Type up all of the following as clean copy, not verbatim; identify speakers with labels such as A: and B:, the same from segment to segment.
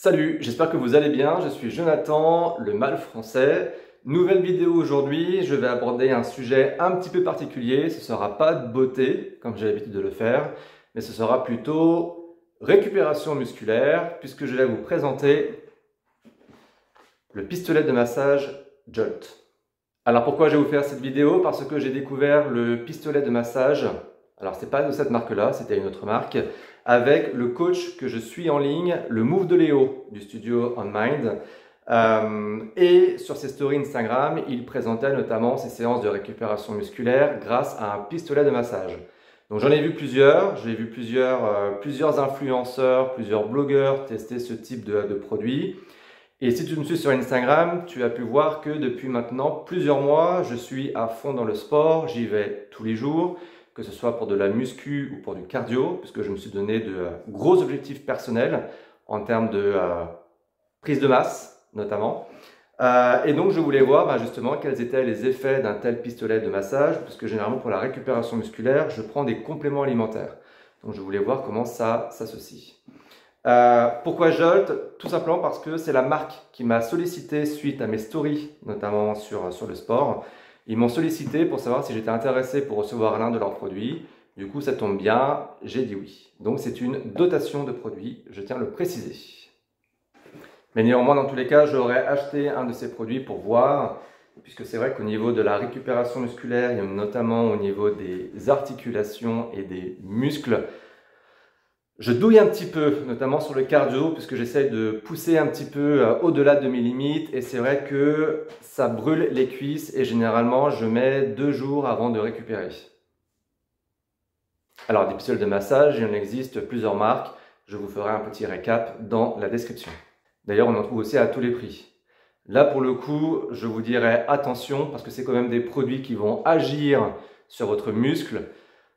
A: Salut, j'espère que vous allez bien, je suis Jonathan, le mâle français. Nouvelle vidéo aujourd'hui, je vais aborder un sujet un petit peu particulier, ce ne sera pas de beauté, comme j'ai l'habitude de le faire, mais ce sera plutôt récupération musculaire, puisque je vais vous présenter le pistolet de massage Jolt. Alors pourquoi je vais vous faire cette vidéo? Parce que j'ai découvert le pistolet de massage, alors c'est pas de cette marque-là, c'était une autre marque, avec le coach que je suis en ligne, le Move de Léo du studio On Mind. Et sur ses stories Instagram, il présentait notamment ses séances de récupération musculaire grâce à un pistolet de massage. Donc j'en ai vu plusieurs, j'ai vu plusieurs influenceurs, plusieurs blogueurs tester ce type de produit. Et si tu me suis sur Instagram, tu as pu voir que depuis maintenant plusieurs mois, je suis à fond dans le sport, j'y vais tous les jours, que ce soit pour de la muscu ou pour du cardio, puisque je me suis donné de gros objectifs personnels en termes de prise de masse notamment. Et donc je voulais voir justement quels étaient les effets d'un tel pistolet de massage, puisque généralement pour la récupération musculaire, je prends des compléments alimentaires. Donc je voulais voir comment ça s'associe. Pourquoi Jolt? Tout simplement parce que c'est la marque qui m'a sollicité suite à mes stories, notamment sur le sport. Ils m'ont sollicité pour savoir si j'étais intéressé pour recevoir l'un de leurs produits. Du coup, ça tombe bien, j'ai dit oui. Donc c'est une dotation de produits, je tiens à le préciser. Mais néanmoins, dans tous les cas, j'aurais acheté un de ces produits pour voir, puisque c'est vrai qu'au niveau de la récupération musculaire, et notamment au niveau des articulations et des muscles, je douille un petit peu, notamment sur le cardio, puisque j'essaie de pousser un petit peu au-delà de mes limites. Et c'est vrai que ça brûle les cuisses et généralement, je mets 2 jours avant de récupérer. Alors, des pistolets de massage, il en existe plusieurs marques. Je vous ferai un petit récap dans la description. D'ailleurs, on en trouve aussi à tous les prix. Là, pour le coup, je vous dirais attention, parce que c'est quand même des produits qui vont agir sur votre muscle.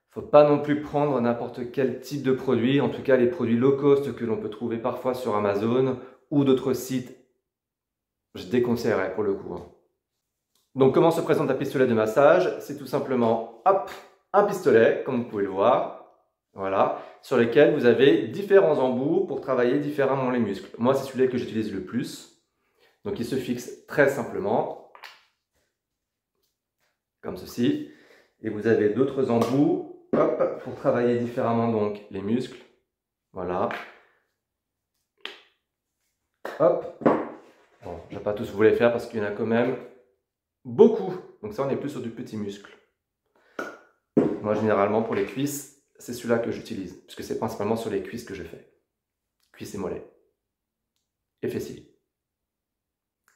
A: Il ne faut pas non plus prendre n'importe quel type de produit, en tout cas les produits low cost que l'on peut trouver parfois sur Amazon ou d'autres sites. Je déconseillerais pour le coup. Donc comment se présente un pistolet de massage? C'est tout simplement hop, un pistolet, comme vous pouvez le voir, voilà, sur lequel vous avez différents embouts pour travailler différemment les muscles. Moi, c'est celui-là que j'utilise le plus. Donc il se fixe très simplement, comme ceci. Et vous avez d'autres embouts. Hop, pour travailler différemment donc les muscles, voilà. Hop, bon, je ne vais pas tous vous les faire parce qu'il y en a quand même beaucoup, donc ça on est plus sur du petit muscle. Moi généralement pour les cuisses, c'est celui-là que j'utilise, puisque c'est principalement sur les cuisses que je fais. Cuisses et mollets. Et fessiers.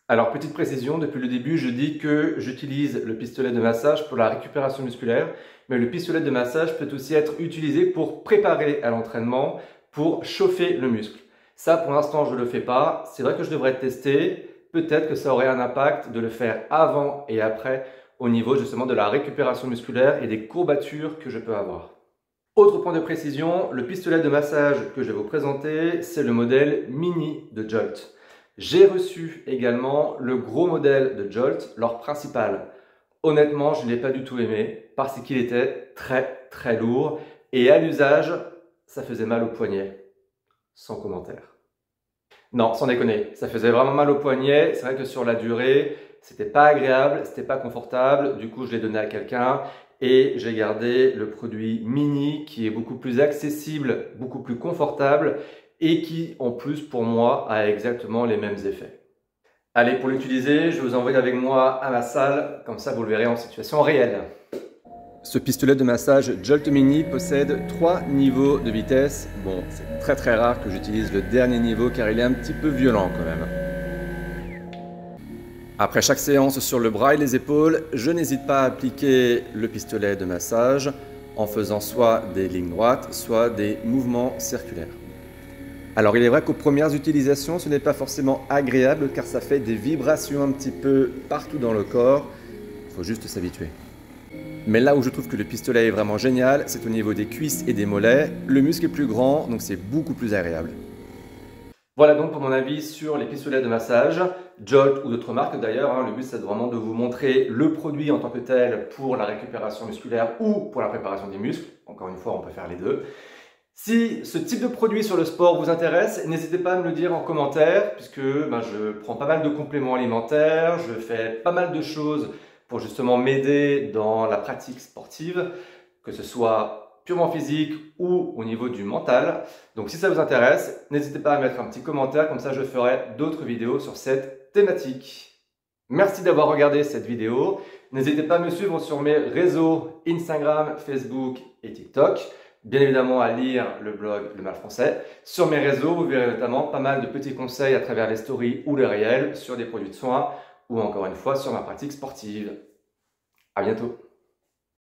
A: Alors petite précision, depuis le début je dis que j'utilise le pistolet de massage pour la récupération musculaire, mais le pistolet de massage peut aussi être utilisé pour préparer à l'entraînement, pour chauffer le muscle. Ça pour l'instant je ne le fais pas, c'est vrai que je devrais tester, peut-être que ça aurait un impact de le faire avant et après au niveau justement de la récupération musculaire et des courbatures que je peux avoir. Autre point de précision, le pistolet de massage que je vais vous présenter, c'est le modèle Mini de Jolt. J'ai reçu également le gros modèle de Jolt, leur principal. Honnêtement, je ne l'ai pas du tout aimé parce qu'il était très lourd et à l'usage, ça faisait mal au poignet. Sans commentaire. Non, sans déconner, ça faisait vraiment mal au poignet. C'est vrai que sur la durée, c'était pas agréable, c'était pas confortable. Du coup, je l'ai donné à quelqu'un et j'ai gardé le produit Mini qui est beaucoup plus accessible, beaucoup plus confortable et qui, en plus, pour moi, a exactement les mêmes effets. Allez, pour l'utiliser, je vous envoie avec moi à ma salle, comme ça vous le verrez en situation réelle. Ce pistolet de massage Jolt Mini possède 3 niveaux de vitesse. Bon, c'est très rare que j'utilise le dernier niveau car il est un petit peu violent quand même. Après chaque séance sur le bras et les épaules, je n'hésite pas à appliquer le pistolet de massage en faisant soit des lignes droites, soit des mouvements circulaires. Alors il est vrai qu'aux premières utilisations, ce n'est pas forcément agréable car ça fait des vibrations un petit peu partout dans le corps. Il faut juste s'habituer. Mais là où je trouve que le pistolet est vraiment génial, c'est au niveau des cuisses et des mollets. Le muscle est plus grand, donc c'est beaucoup plus agréable. Voilà donc pour mon avis sur les pistolets de massage, Jolt ou d'autres marques d'ailleurs. Le but c'est vraiment de vous montrer le produit en tant que tel pour la récupération musculaire ou pour la préparation des muscles. Encore une fois, on peut faire les deux. Si ce type de produit sur le sport vous intéresse, n'hésitez pas à me le dire en commentaire, puisque je prends pas mal de compléments alimentaires, je fais pas mal de choses pour justement m'aider dans la pratique sportive, que ce soit purement physique ou au niveau du mental. Donc si ça vous intéresse, n'hésitez pas à mettre un petit commentaire, comme ça je ferai d'autres vidéos sur cette thématique. Merci d'avoir regardé cette vidéo. N'hésitez pas à me suivre sur mes réseaux Instagram, Facebook et TikTok. Bien évidemment à lire le blog Le Mal Français. Sur mes réseaux, vous verrez notamment pas mal de petits conseils à travers les stories ou les réels sur des produits de soins ou encore une fois sur ma pratique sportive. À bientôt.